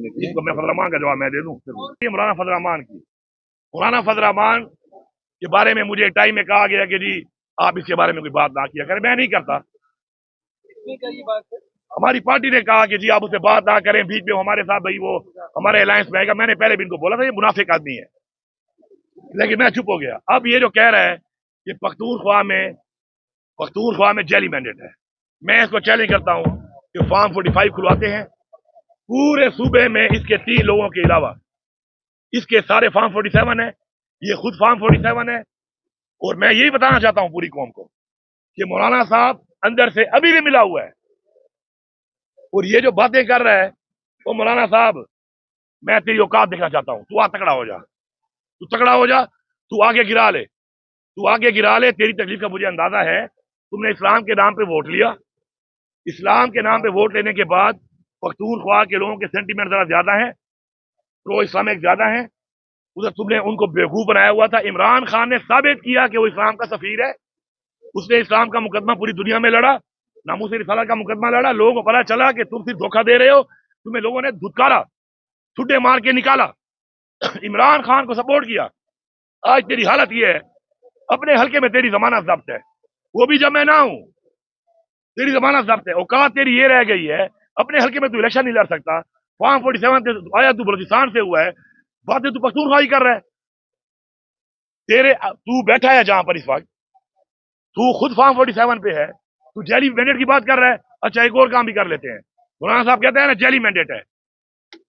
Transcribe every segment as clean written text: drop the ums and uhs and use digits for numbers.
इसको मैं फजल रहमान का जवाब मैं दे दूं। मौलाना फजल रहमान की, मौलाना फजल रहमान के बारे में मुझे टाइम में कहा गया कि जी आप इसके बारे में कोई बात ना किया करें। मैं नहीं करता। हमारी पार्टी ने कहा कि जी आप उससे बात ना करें, बीच में हमारे साथ भाई वो हमारे अलायंस में आएगा। मैंने पहले भी इनको बोला था ये मुनाफिक आदमी है, लेकिन मैं चुप हो गया। अब ये जो कह रहा है कि पख्तूनख्वा में जेली मैंडेट है, मैं इसको चैलेंज करता हूं कि फॉर्म 45 खुलवाते हैं पूरे सूबे में, इसके 3 लोगों के अलावा इसके सारे फॉर्म 47 है, ये खुद फॉर्म 47 है। और मैं यही बताना चाहता हूं पूरी कौम को कि मौलाना साहब अंदर से अभी भी मिला हुआ है, और ये जो बातें कर रहा है वो मौलाना साहब मैं तेरी औकात देखना चाहता हूं। तू तगड़ा हो जा, तू तगड़ा हो जा, तू आगे गिरा ले, तू आगे गिरा ले। तेरी तकलीफ का मुझे अंदाजा है। तुमने इस्लाम के नाम पे वोट लिया, इस्लाम के नाम पे वोट लेने के बाद पख्तूनख्वा के लोगों के सेंटीमेंट जरा ज्यादा है, प्रो इस्लामिक ज्यादा है, उधर तुमने उनको बेवकूफ बनाया हुआ था। इमरान खान ने साबित किया कि वो इस्लाम का सफीर है। उसने इस्लाम का मुकदमा पूरी दुनिया में लड़ा, नामूस रिसालत का मुकदमा लड़ा। लोगों को पता चला कि तुम सिर्फ धोखा दे रहे हो, तुम्हें लोगों ने धुतकारा, छुट्टे मार के निकाला, इमरान खान को सपोर्ट किया। आज तेरी हालत यह है, अपने हल्के में तेरी जमानत जब्त है, वो भी जब मैं ना हूं, तेरी जमानत जब्त है। औकात तेरी ये रह गई है, अपने हल्के में तू इलेक्शन नहीं लड़ सकता। फॉर्म 47 से आया, तू बलूचिस्तान से हुआ है, बातें तू पख्तूनख्वाही कर रहा है। तू बैठा है जहां पर इस वक्त, तू खुद फॉर्म 47 पे है, तू जेली मैंडेट की बात कर रहा है। अच्छा एक और काम भी कर लेते हैं, मौलाना साहब कहते हैं ना जेली मैंडेट है।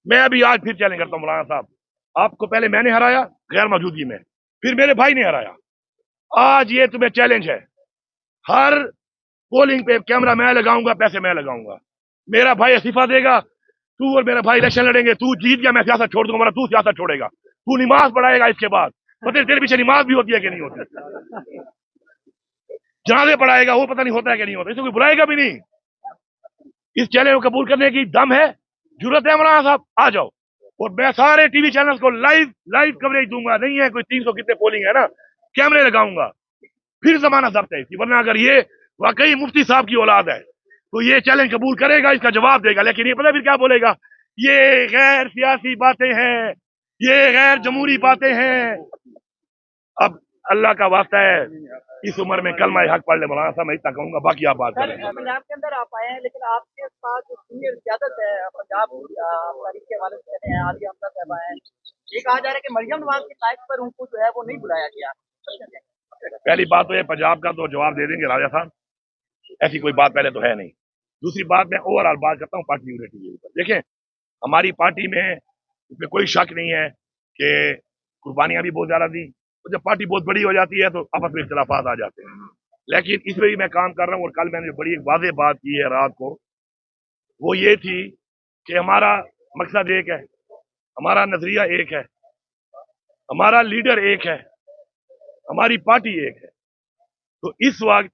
मैं अभी आज फिर चैलेंज करता हूं मौलाना साहब, आपको पहले मैंने हराया गैर मौजूदगी में, फिर मेरे भाई ने हराया, आज ये तुम्हें चैलेंज है। हर पोलिंग पे कैमरा मैं लगाऊंगा, पैसे मैं लगाऊंगा, मेरा भाई इस्तीफा देगा, तू और मेरा भाई इलेक्शन लड़ेंगे। तू जीत गया, मैं सियासत छोड़ दूंगा, तू सियासत छोड़ेगा, तू नमाज पढ़ाएगा। इसके बाद पता तेरे पीछे नमाज भी होती है कि नहीं होती, जनाजे पढ़ाएगा, वो पता नहीं होता है कि नहीं होता, इसे कोई बुलाएगा भी नहीं। इस चैलेंज को कबूल करने की दम है, जरूरत है मौलाना साहब, आ जाओ। और मैं सारे टीवी चैनल्स को लाइव कवरेज दूंगा। नहीं है कोई 300 कितने पोलिंग है ना, कैमरे लगाऊंगा, फिर जमाना जब्त है इसकी। वरना अगर ये वाकई मुफ्ती साहब की औलाद है तो ये चैलेंज कबूल करेगा, इसका जवाब देगा। लेकिन ये पता फिर क्या बोलेगा, ये गैर सियासी बातें हैं, ये गैर जमहूरी बातें हैं। अब अल्लाह का वास्ता है, इस उम्र में कलमा हक पढ़ ले मौलाना साहब, मैं इतना कहूंगा, बाकी आप बात करें। पंजाब के अंदर आप आए हैं, लेकिन आपके पास जो सीनियर क़यादत है पंजाब तारीख के हवाले से कहते हैं, आलिया हमजा साहब आए हैं, ये कहा जा रहा है कि मरियम नवाज की तारीख पर उनको जो है वो नहीं बुलाया गया। पहली बात तो ये, पंजाब का तो जवाब दे देंगे राजा साहब, ऐसी कोई बात पहले तो है नहीं। दूसरी बात, मैं ओवरऑल बात करता हूँ पार्टी यूनिटी के ऊपर। देखें, हमारी पार्टी में इसमें कोई शक नहीं है कि कुर्बानियां भी बहुत ज्यादा दी, तो जब पार्टी बहुत बड़ी हो जाती है तो आपस में इख्तलाफात आ जाते हैं। लेकिन इसमें भी मैं काम कर रहा हूँ, और कल मैंने बड़ी एक वाज़ेह बात की है रात को, वो ये थी कि हमारा मकसद एक है, हमारा नजरिया एक है, हमारा लीडर एक है, हमारी पार्टी एक है। तो इस वक्त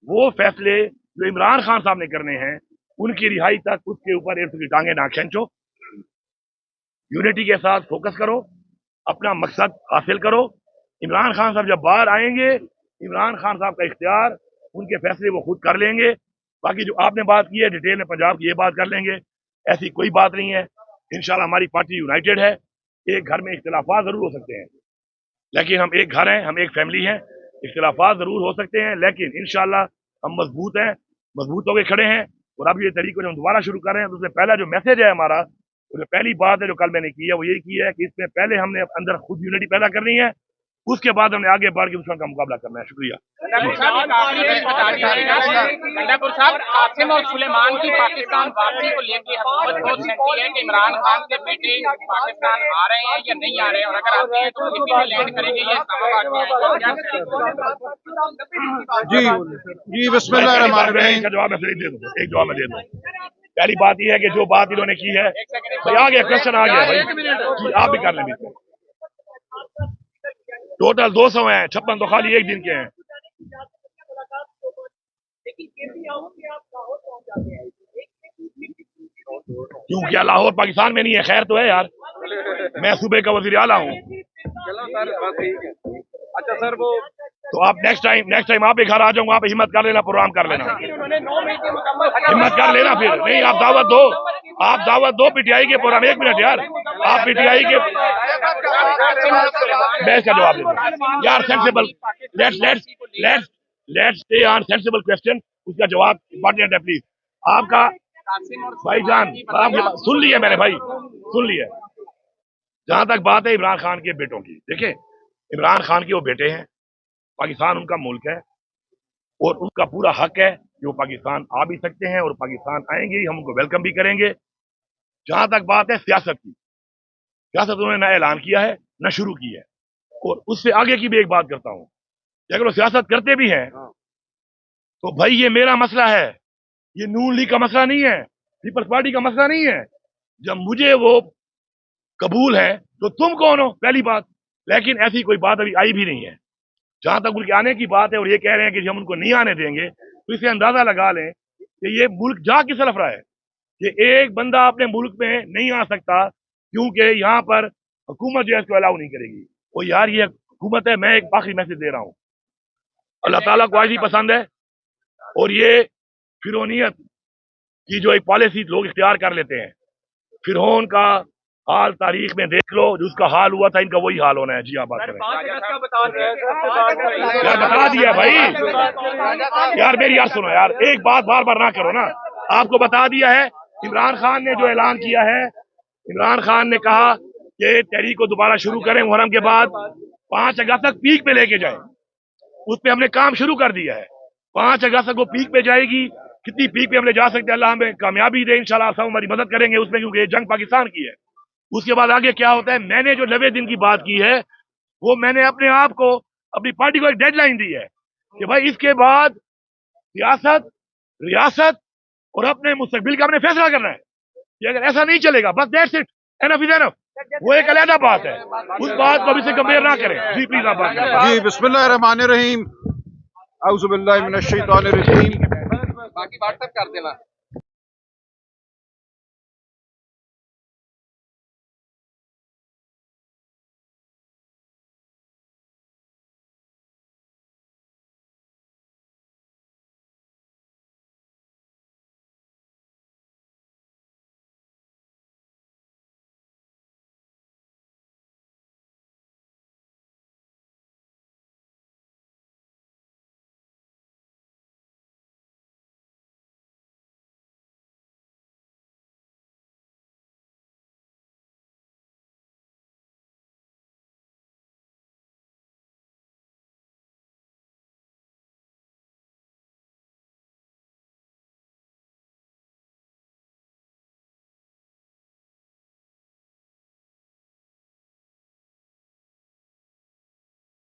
वो फैसले जो इमरान खान साहब ने करने हैं, उनकी रिहाई तक उसके ऊपर एक की टांगे ना खींचो, यूनिटी के साथ फोकस करो, अपना मकसद हासिल करो। इमरान खान साहब जब बाहर आएंगे, इमरान खान साहब का इख्तियार, उनके फैसले वो खुद कर लेंगे। बाकी जो आपने बात की है डिटेल में पंजाब की, ये बात कर लेंगे, ऐसी कोई बात नहीं है। इंशाल्लाह हमारी पार्टी यूनाइटेड है। एक घर में इख्तिलाफात जरूर हो सकते हैं, लेकिन हम एक घर हैं, हम एक फैमिली हैं। इख्तिलाफात जरूर हो सकते हैं, लेकिन इंशाल्लाह हम मजबूत हैं, मजबूत होकर खड़े हैं। और अब ये तरीके जो हम दोबारा शुरू कर रहे हैं, तो उसमें पहला जो मैसेज है हमारा, जो पहली बात है जो कल मैंने की है, वो यही की है कि इसमें पहले हमने अंदर खुद यूनिटी पैदा करनी है, उसके बाद हमने आगे बढ़ के दुश्मन का मुकाबला करना है। शुक्रिया। गंडापुर साहब, कासिम और सुलेमान की पाकिस्तान वापसी को लेकर हुकूमत बहुत सहमति है कि इमरान खान के बेटे पाकिस्तान आ रहे हैं या नहीं आ रहे हैं, और अगर आते हैं तो किसी में लैंड करेंगे या इस्लामाबाद में आएंगे। जी बिस्मिल्लाह रहमान रहीम। एक जवाब मैं दे दूं। पहली बात यह है कि जो बात इन्होंने की है, भाई आ गया क्वेश्चन, आ गया भाई, आप भी कर लें। टोटल 200 हैं, 56 तो खाली एक दिन के हैं। क्यों, क्या लाहौर पाकिस्तान में नहीं है? खैर तो है यार, मैं सूबे का वजीर आला हूँ। चलो सर, बस ठीक है। अच्छा सर, वो तो आप नेक्स्ट टाइम आप भी घर आ जाऊंगा, आप हिम्मत कर लेना, प्रोग्राम कर लेना, हिम्मत कर लेना। फिर नहीं, आप दावत दो पीटीआई के प्रोग्राम। एक मिनट यार, आप पीटीआई के मैं इसका जवाब दे यार। Sensible, let's stay on sensible question. उसका जवाब इंपॉर्टेंट है प्लीज। आपका भाईजान सुन लिया मैंने भाई, सुन लिया। जहां तक बात है इमरान खान के बेटों की, देखें इमरान खान के वो बेटे हैं, पाकिस्तान उनका मुल्क है और उनका पूरा हक है कि वो पाकिस्तान आ भी सकते हैं और पाकिस्तान आएंगे ही, हम उनको वेलकम भी करेंगे। जहां तक बात है सियासत की, सियासत उन्होंने ना ऐलान किया है ना शुरू की है। और उससे आगे की भी एक बात करता हूं कि अगर वो सियासत करते भी हैं तो भाई ये मेरा मसला है, ये नून लीग का मसला नहीं है, पीपल्स पार्टी का मसला नहीं है। जब मुझे वो कबूल है तो तुम कौन हो, पहली बात। लेकिन ऐसी कोई बात अभी आई भी नहीं है। जहां तक उनके आने की बात है और ये कह रहे हैं कि हम उनको नहीं आने देंगे, तो इसे अंदाजा लगा लें कि ये मुल्क जा किस तरफ रहा है। कि एक बंदा अपने मुल्क में नहीं आ सकता क्योंकि यहाँ पर हुकूमत जो है इसको अलाउ नहीं करेगी। वो यार ये हुकूमत है, मैं एक आखिरी मैसेज दे रहा हूँ, अल्लाह ताला को आज ही पसंद है और ये फिरौनियत की जो एक पॉलिसी लोग इख्तियार कर लेते हैं, फिरौन का हाल तारीख में देख लो, जो उसका हाल हुआ था इनका वही हाल होना है। जी हाँ, बात करें यार, बता दिया भाई यार, मेरी यार सुनो यार, एक बात बार बार ना करो ना। आपको बता दिया है, इमरान खान ने जो ऐलान किया है, इमरान खान ने कहा कि तहरीक को दोबारा शुरू करें, मुहर्रम के बाद 5 अगस्त तक पीक पे लेके जाए। उस पर हमने काम शुरू कर दिया है। 5 अगस्त तक वो पीक पे जाएगी। कितनी पीक पे हमने जा सकते हैं, अल्लाह हमें कामयाबी दे इंशाल्लाह, सब हमारी मदद करेंगे उसमें, क्योंकि ये जंग पाकिस्तान की है। उसके बाद आगे क्या होता है, मैंने जो 90 दिन की बात की है वो मैंने अपने आप को, अपनी पार्टी को एक डेडलाइन दी है कि भाई इसके बाद सियासत, रियासत और अपने मुस्तकबिल का हमने फैसला करना है। कि अगर ऐसा नहीं चलेगा, बस that's it, enough is enough. वो एक अलग बात है, उस बात को अभी से कंपेयर ना करें। जी प्लीज आप बात करें। जी बिस्मिल्लाहिर्रहमानिर्रहीम, औज़ु बिल्लाहि मिनश शैतानिर रजीम। बाकी व्हाट्सएप कर देना।